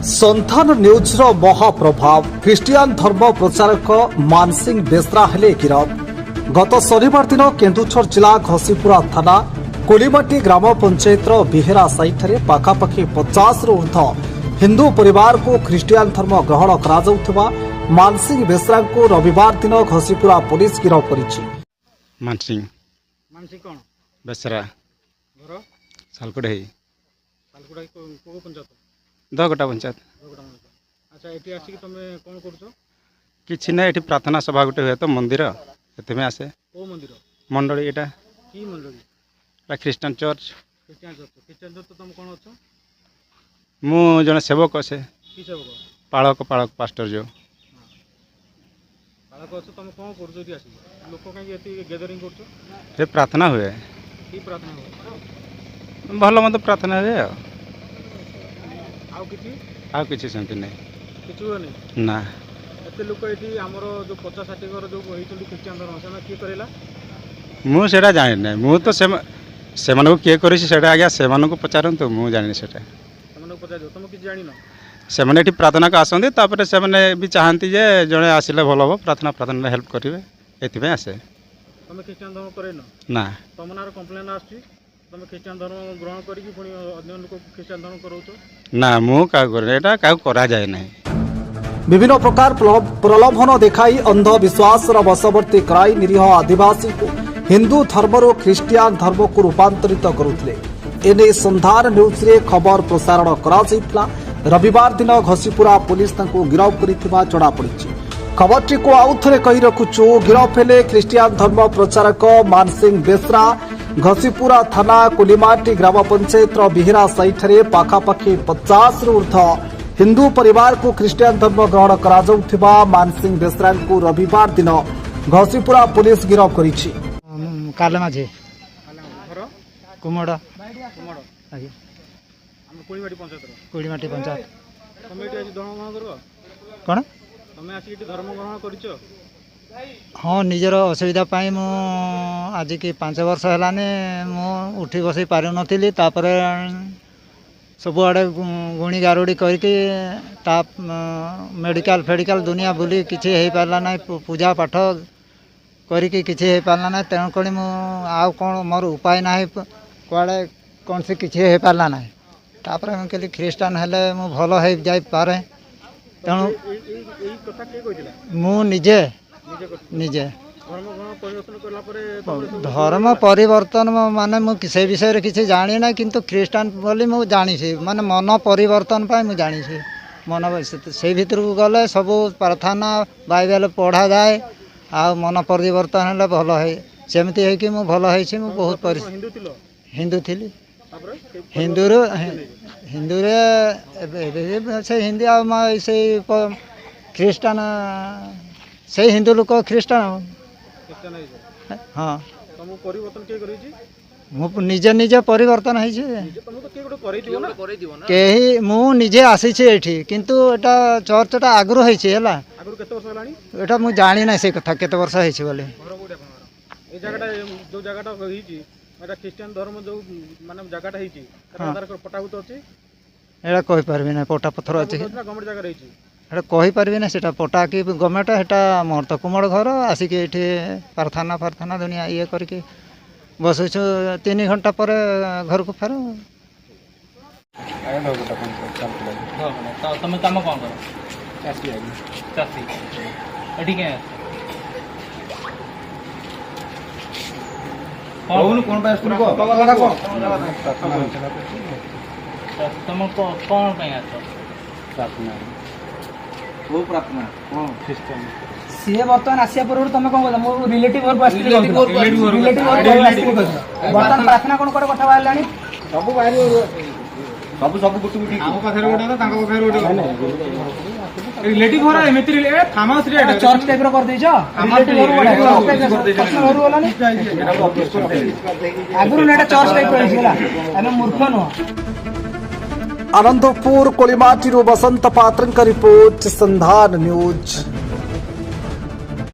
संथान news रो महाप्रभाव Christian धर्म प्रचारक मानसिंह बेसरा हेले गिरफ। गत शनिवार दिन केन्दुझर जिला घसीपुरा थाना कोलिमाटी ग्राम पंचायत बिहेरा साइठारे पाखापाखि 50 रु ऊर्ध हिंदू परिवार को ख्रिस्टियान धर्म ग्रहण करा मानसिंह बेसरा को रविवार दिन घसीपुरा पुलिस गिरफ करिछि। मानसिंह कौन बेसरा घर सालकुड़े सालकुड़ा को पंचायत दगटा पंचायत। अच्छा ये आसिक तुम कौन कर किसी ना ये प्रार्थना सभा गोटे हुए तो मंदिर एते आसे को मंदिर मंडली एटा की मंडली ख्रिस्टान चर्च। क्रिश्चियन तो तुम कौन अच्छो मु जन सेवक से की सेवक पालक पास्टर जो पालक अच्छो तुम कौन कर आसिक लोक कहीं गैदरिंग कर प्रार्थना हुए की प्रार्थना भल मत प्रार्थना हुए आउ किसी सेमती नहीं किसी हुए नहीं ना एत लोक ये आमर जो 50-60 घर जो ख्रिस्टियन धर्म से किए करेला मुझे जानी ना मु तो से किए कर आज्ञा से पचारतु मुझे जानी से पचार तुम किसी जान से प्रार्थना को आसती से भी चाहती जे जड़े आसिले भल हम प्रार्थना प्रार्थना हेल्प करेंगे ये आसे तुम ख्रिस्टियन धर्म कर ना तुम ना कम्प्लेन आस तुम ख्रिस्टियन धर्म ग्रहण करी पुणी अन्य लोक ख्रिस्टियन धर्म करोच ना मु क्या करा जाए ना विभिन्न प्रकार प्रलोभन देखाई अंधविश्वास वशवर्ती कराई निरीह आदिवासी को हिंदू धर्म ख्रिस्टियान धर्म को रूपांतरित करुले। एने संधान न्यूज रे खबर प्रसारण करा रविवार दिन घसीपुरा पुलिस गिरफ कर जड़ा पड़ी। खबरटी को आउ थे कही रखुचु गिरफ हेले ख्रिस्टियान धर्म प्रचारक मानसिंह बेसरा घसीपुरा थाना कोलिमाटी ग्राम पंचायत बिहेरा साइठारे पाखापाखि 50 रु ऊर्ध हिंदू परिवार को ख्रिस्टियान धर्म ग्रहण करा मानसिंह बेसरा को रविवार दिन घसीपुरा पुलिस गिरफ करिछि। काले माझे कुमड़ा कोड़ीमाटी पंचायत कौन तुम आसिक धर्म ग्रहण कर हाँ निजर असुविधा मु आज की 5 वर्ष है मु उठी बस पार नी सबुआड़े गुणी गारुड़ी करके मेडिकल फेडिकल दुनिया बुली किसी हो पारा ना पूजा पाठ करी किसी हो पारा ना तेणुक आउ कौन मोर उपाय ना कड़े कौन से किसी हो पारा ना कहली ख्रीष्टान हेले मु भल हो जाए पारे तेणु मु निजे धर्म परिवर्तन माने मुझे विषय किसी जानी ना किंतु ख्रीष्टान बोली मुझे जानी माने मन परिवर्तन पाए मुझे जानी मन से भीतर को गले सब प्रार्थना बाइबल पढ़ा जाए आ मन परिवर्तन है भल है सेमती है कि मु भल है बहुत हिंदू थी हिंदू से हिंदी से ख्रीष्टान से हिंदू लोक ख्रीष्टान हाँ निजे निजे परिवर्तन कहीं मु निजे आसी किंतु एटा चर्चटा आगु है मु जानी ना से कथा केते वर्ष है बोले ख्रिस्टियन धर्म जो माने जगहटा है पटाभूत अच्छी एटा कहि परबी ना पटा पत्थर अच्छी गवर्नमेंट जगह रही एटा कहि परबी ना सेटा पटा कि गवर्नमेंट हेटा मोर तो कुमड़ घर आसिक ये प्रार्थना प्रार्थना दुनिया ये करके बसुछु 3 घंटा पर घर को फेर तुम काम कौन कर कौन तुम कौन प्रार्थना सी बर्तमान आसिया पूर्व तुम कौन मो रिलेटिव घर को बर्तमान प्रार्थना कौन कर कथा बाहर सब सब सब गुटी आम पाखरे गोटे तांको पाखरे गोटे रिलेटिव घर एमिति फार्म हाउस रे चर्च टाइप रो कर देछो रिलेटिव घर वालानी आगुरु नेटा चर्च टाइप रो हिला एमे मूर्ख नो आनंदपुर कोलिमाटी बसंत पात्र रिपोर्ट संधान न्यूज।